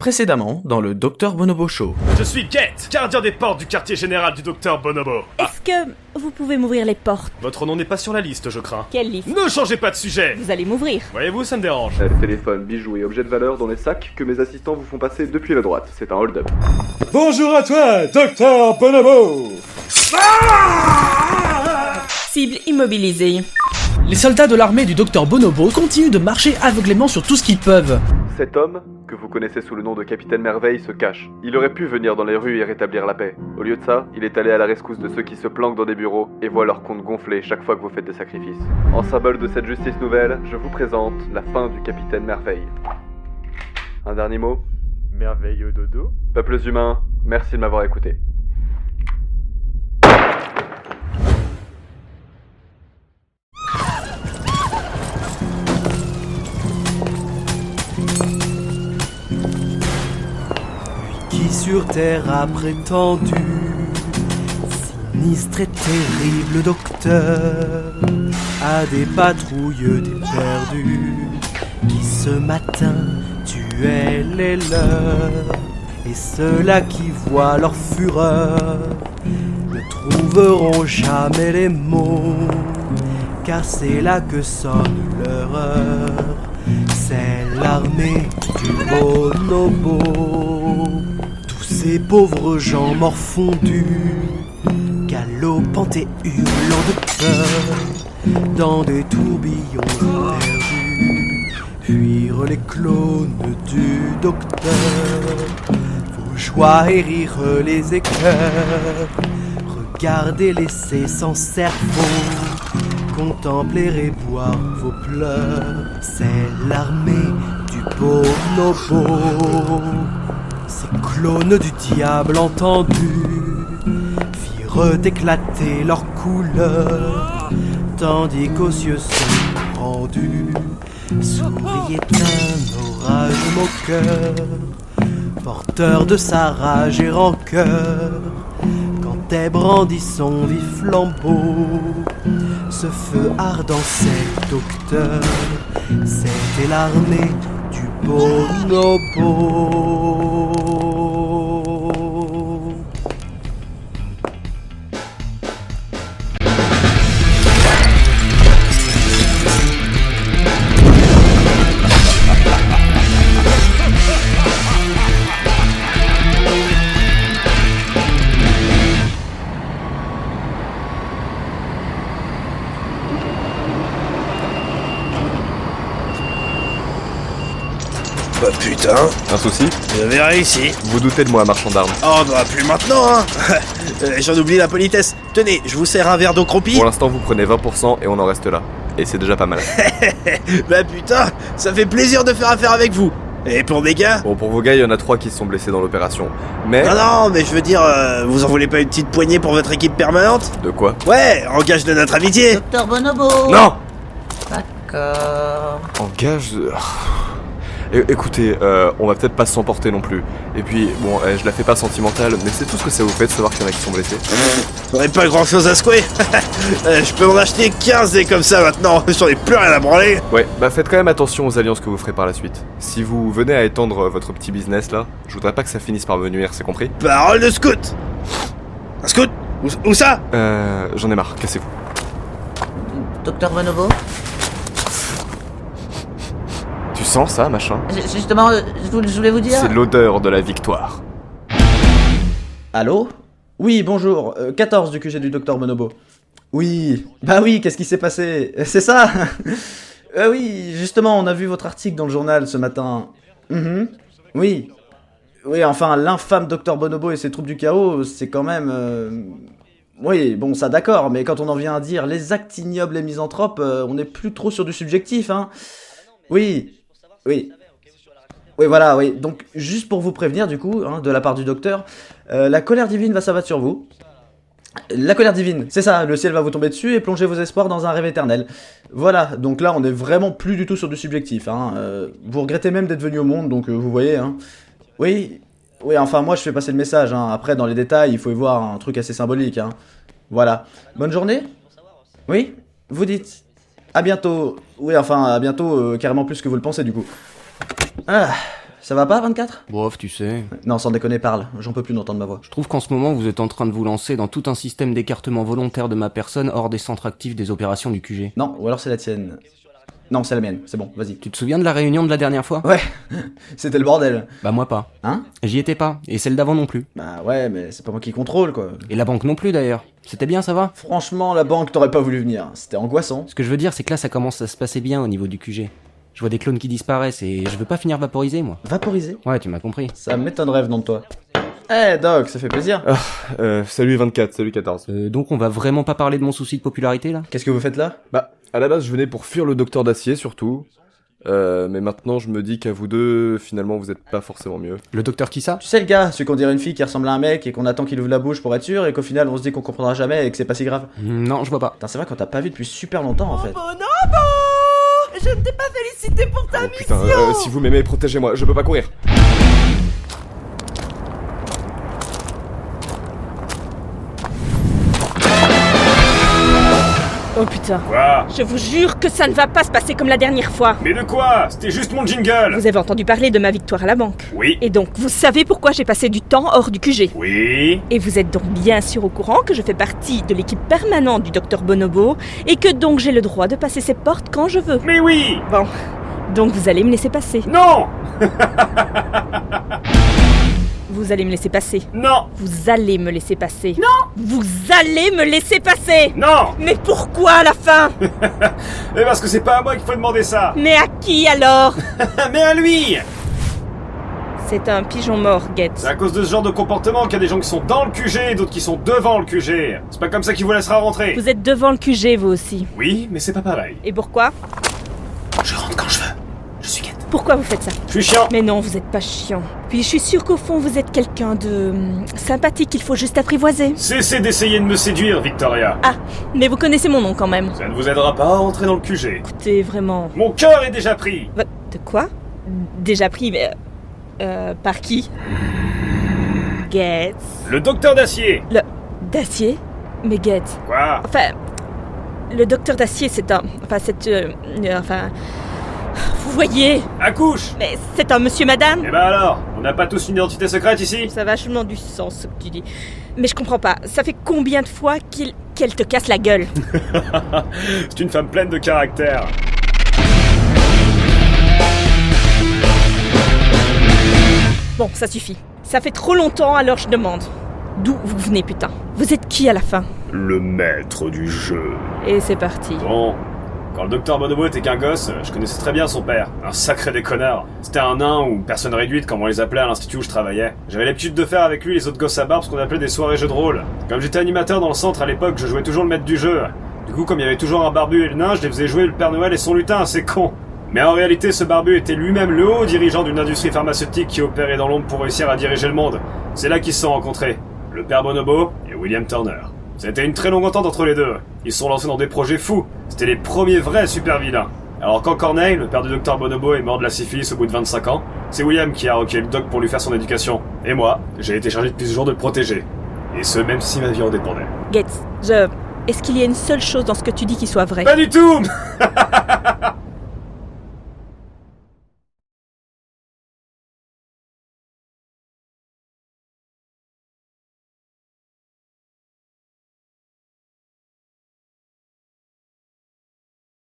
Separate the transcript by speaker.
Speaker 1: Précédemment, dans le Dr Bonobo Show.
Speaker 2: Je suis Kate, gardien des portes du quartier général du Dr Bonobo.
Speaker 3: Est-ce que vous pouvez m'ouvrir les portes?
Speaker 2: Votre nom n'est pas sur la liste, je crains.
Speaker 3: Quelle liste?
Speaker 2: Ne changez pas de sujet.
Speaker 3: Vous allez m'ouvrir.
Speaker 2: Voyez-vous, ça me dérange.
Speaker 4: Téléphone, bijoux et objets de valeur dans les sacs que mes assistants vous font passer depuis la droite. C'est un hold-up.
Speaker 5: Bonjour à toi, Dr Bonobo.
Speaker 3: Cible immobilisée.
Speaker 6: Les soldats de l'armée du Dr Bonobo continuent de marcher aveuglément sur tout ce qu'ils peuvent.
Speaker 4: Cet homme, que vous connaissez sous le nom de Capitaine Merveille, se cache. Il aurait pu venir dans les rues et rétablir la paix. Au lieu de ça, il est allé à la rescousse de ceux qui se planquent dans des bureaux et voient leur compte gonfler chaque fois que vous faites des sacrifices. En symbole de cette justice nouvelle, je vous présente la fin du Capitaine Merveille. Un dernier mot?
Speaker 2: Merveilleux dodo.
Speaker 4: Peuples humains, merci de m'avoir écouté.
Speaker 7: Qui sur terre a prétendu, sinistre et terrible docteur, à des patrouilles déperdus, qui ce matin tuaient les leurs, et ceux-là qui voient leur fureur ne trouveront jamais les mots, car c'est là que sonne leur heure. C'est l'armée du bonobo. Tous ces pauvres gens morfondus, galopant et hurlant de peur, dans des tourbillons perdus, fuir les clones du docteur. Vos joies et rires les écœurs, regardez laisser sans cerveau, contempler et boire vos pleurs. C'est l'armée du bonobo. Ces clones du diable entendus firent éclater leurs couleurs, tandis qu'aux cieux sont rendus souriait un orage moqueur, porteur de sa rage et rancœur. Quand est brandi son vif flambeau, ce feu ardent c'est docteur, c'était l'armée du bonobo.
Speaker 8: Bah putain,
Speaker 4: Un souci?
Speaker 8: vous avez réussi.
Speaker 4: Vous doutez de moi, marchand d'armes.
Speaker 8: Oh, bah plus maintenant, hein. J'en oublie la politesse. Tenez, je vous sers un verre d'eau croupie.
Speaker 4: Pour l'instant, vous prenez 20% et on en reste là. Et c'est déjà pas mal.
Speaker 8: Bah putain, ça fait plaisir de faire affaire avec vous. Et pour mes gars?
Speaker 4: Bon, pour vos gars, il y en a 3 qui se sont blessés dans l'opération. Mais...
Speaker 8: Non, mais je veux dire, vous en voulez pas une petite poignée pour votre équipe permanente?
Speaker 4: De quoi?
Speaker 8: Ouais, en gage de notre amitié.
Speaker 9: Docteur Bonobo.
Speaker 4: Non!
Speaker 9: D'accord.
Speaker 4: En gage de... Écoutez, on va peut-être pas s'emporter non plus. Et puis, bon, je la fais pas sentimentale, mais c'est tout ce que ça vous fait de savoir qu'il y en a qui sont blessés.
Speaker 8: J'aurais pas grand chose à secouer. Je peux en acheter 15 des comme ça maintenant. J'en ai plus rien à branler.
Speaker 4: Ouais, bah faites quand même attention aux alliances que vous ferez par la suite. Si vous venez à étendre votre petit business là, je voudrais pas que ça finisse par me nuire, c'est compris?
Speaker 8: Parole de scout. Un scout? Où ça?
Speaker 4: J'en ai marre, cassez-vous.
Speaker 9: Docteur Bonobo.
Speaker 4: Tu sens ça, machin?
Speaker 9: Justement, je voulais vous dire...
Speaker 4: C'est l'odeur de la victoire.
Speaker 1: Allô? Oui, bonjour, 14 du QG du Dr Bonobo. Oui, bah oui, qu'est-ce qui s'est passé? C'est ça. Oui, justement, on a vu votre article dans le journal ce matin. Oui. Oui, enfin, l'infâme Dr Bonobo et ses troupes du chaos, c'est quand même... Oui, bon, ça d'accord, mais quand on en vient à dire les actes ignobles et misanthropes, on n'est plus trop sur du subjectif, hein. Oui. Oui. Oui, voilà, oui. Donc, juste pour vous prévenir, du coup, hein, de la part du docteur, la colère divine va s'abattre sur vous. La colère divine, c'est ça, le ciel va vous tomber dessus et plonger vos espoirs dans un rêve éternel. Voilà, donc là, on est vraiment plus du tout sur du subjectif, hein. Vous regrettez même d'être venu au monde, donc vous voyez, hein. Oui, enfin, moi, je fais passer le message, hein. Après, dans les détails, il faut y voir un truc assez symbolique, hein. Voilà. Bonne journée? Oui? Vous dites? À bientôt. Oui, enfin, à bientôt, carrément plus que vous le pensez, du coup. Ah, Ça va pas, 24 ?
Speaker 10: Bof, tu sais.
Speaker 1: Non, sans déconner, parle. J'en peux plus d'entendre ma voix.
Speaker 10: Je trouve qu'en ce moment, vous êtes en train de vous lancer dans tout un système d'écartement volontaire de ma personne hors des centres actifs des opérations du QG.
Speaker 1: Non, ou alors c'est la tienne. Non, c'est la mienne, c'est bon, vas-y.
Speaker 10: Tu te souviens de la réunion de la dernière fois ?
Speaker 1: Ouais, c'était le bordel.
Speaker 10: Bah moi pas.
Speaker 1: Hein ?
Speaker 10: J'y étais pas, et celle d'avant non plus.
Speaker 1: Bah ouais, mais c'est pas moi qui contrôle, quoi.
Speaker 10: Et la banque non plus d'ailleurs. C'était bien, ça va ?
Speaker 1: Franchement, la banque t'aurait pas voulu venir. C'était angoissant.
Speaker 10: Ce que je veux dire, c'est que là, ça commence à se passer bien au niveau du QG. Je vois des clones qui disparaissent et je veux pas finir vaporisé, moi.
Speaker 1: Vaporisé ?
Speaker 10: Ouais, tu m'as compris.
Speaker 1: Ça m'étonnerait venant de toi. Eh, Doc, ça fait plaisir.
Speaker 4: Salut 24, salut 14.
Speaker 10: Donc on va vraiment pas parler de mon souci de popularité, là ?
Speaker 1: Qu'est-ce que vous faites là ?
Speaker 4: Bah, à la base, je venais pour fuir le docteur d'acier, surtout. Mais maintenant, je me dis qu'à vous deux, finalement, vous êtes pas forcément mieux.
Speaker 10: Le docteur qui ça ?
Speaker 1: Tu sais le gars, celui qu'on dirait une fille qui ressemble à un mec et qu'on attend qu'il ouvre la bouche pour être sûr et qu'au final on se dit qu'on comprendra jamais et que c'est pas si grave.
Speaker 10: Non, je vois pas.
Speaker 1: Putain, c'est vrai qu'on t'a pas vu depuis super longtemps en fait.
Speaker 9: Bonobo! Je ne t'ai pas félicité pour ta mission!
Speaker 4: Putain, si vous m'aimez, protégez-moi, je peux pas courir.
Speaker 3: Oh putain.
Speaker 2: Quoi?
Speaker 3: Je vous jure que ça ne va pas se passer comme la dernière fois.
Speaker 2: Mais de quoi? C'était juste mon jingle.
Speaker 3: Vous avez entendu parler de ma victoire à la banque.
Speaker 2: Oui.
Speaker 3: Et donc, vous savez pourquoi j'ai passé du temps hors du QG.
Speaker 2: Oui.
Speaker 3: Et vous êtes donc bien sûr au courant que je fais partie de l'équipe permanente du Dr Bonobo et que donc j'ai le droit de passer ses portes quand je veux.
Speaker 2: Mais oui.
Speaker 3: Bon, donc vous allez me laisser passer.
Speaker 2: Non.
Speaker 3: Vous allez me laisser passer.
Speaker 2: Non.
Speaker 3: Vous allez me laisser passer.
Speaker 2: Non.
Speaker 3: Vous allez me laisser passer.
Speaker 2: Non.
Speaker 3: Mais pourquoi à la fin?
Speaker 2: Mais parce que c'est pas à moi qu'il faut demander ça.
Speaker 3: Mais à qui alors?
Speaker 2: Mais à lui.
Speaker 3: C'est un pigeon mort, Get.
Speaker 2: C'est à cause de ce genre de comportement qu'il y a des gens qui sont dans le QG et d'autres qui sont devant le QG. C'est pas comme ça qu'il vous laissera rentrer.
Speaker 3: Vous êtes devant le QG, vous aussi.
Speaker 2: Oui, mais c'est pas pareil.
Speaker 3: Et pourquoi?
Speaker 2: Je rentre quand je veux. Je suis Get.
Speaker 3: Pourquoi vous faites ça?
Speaker 2: Je suis chiant.
Speaker 3: Mais non, vous êtes pas chiant. Puis je suis sûre qu'au fond, vous êtes quelqu'un de... sympathique qu'il faut juste apprivoiser.
Speaker 2: Cessez d'essayer de me séduire, Victoria.
Speaker 3: Ah, mais vous connaissez mon nom quand même.
Speaker 2: Ça ne vous aidera pas à rentrer dans le QG.
Speaker 3: Écoutez, vraiment...
Speaker 2: Mon cœur est déjà pris.
Speaker 3: De quoi? Déjà pris, mais... par qui? Get.
Speaker 2: Le docteur d'acier.
Speaker 3: D'acier? Mais Get...
Speaker 2: Quoi?
Speaker 3: Enfin... Le docteur d'acier, c'est un... Enfin, c'est... Enfin... Vous voyez?
Speaker 2: Accouche.
Speaker 3: Mais c'est un monsieur madame?
Speaker 2: Eh ben alors, on n'a pas tous une identité secrète ici?
Speaker 3: Ça a vachement du sens ce que tu dis. Mais je comprends pas, ça fait combien de fois qu'elle te casse la gueule?
Speaker 2: C'est une femme pleine de caractère.
Speaker 3: Bon, ça suffit. Ça fait trop longtemps, alors je demande. D'où vous venez, putain? Vous êtes qui à la fin?
Speaker 2: Le maître du jeu.
Speaker 3: Et c'est parti.
Speaker 2: Bon, quand le docteur Bonobo était qu'un gosse, je connaissais très bien son père. Un sacré déconneur. C'était un nain ou personne réduite, comme on les appelait à l'institut où je travaillais. J'avais l'habitude de faire avec lui les autres gosses à barbe ce qu'on appelait des soirées jeux de rôle. Comme j'étais animateur dans le centre à l'époque, je jouais toujours le maître du jeu. Du coup, comme il y avait toujours un barbu et le nain, je les faisais jouer le Père Noël et son lutin, c'est con. Mais en réalité, ce barbu était lui-même le haut dirigeant d'une industrie pharmaceutique qui opérait dans l'ombre pour réussir à diriger le monde. C'est là qu'ils se sont rencontrés. Le Père Bonobo et William Turner. Ça a été une très longue entente entre les deux. Ils se sont lancés dans des projets fous. C'était les premiers vrais super vilains. Alors quand Corneille, le père du docteur Bonobo, est mort de la syphilis au bout de 25 ans, c'est William qui a requis le doc pour lui faire son éducation. Et moi, j'ai été chargé depuis ce jour de le protéger. Et ce, même si ma vie en dépendait.
Speaker 3: Get, est-ce qu'il y a une seule chose dans ce que tu dis qui soit vrai?
Speaker 2: Pas du tout.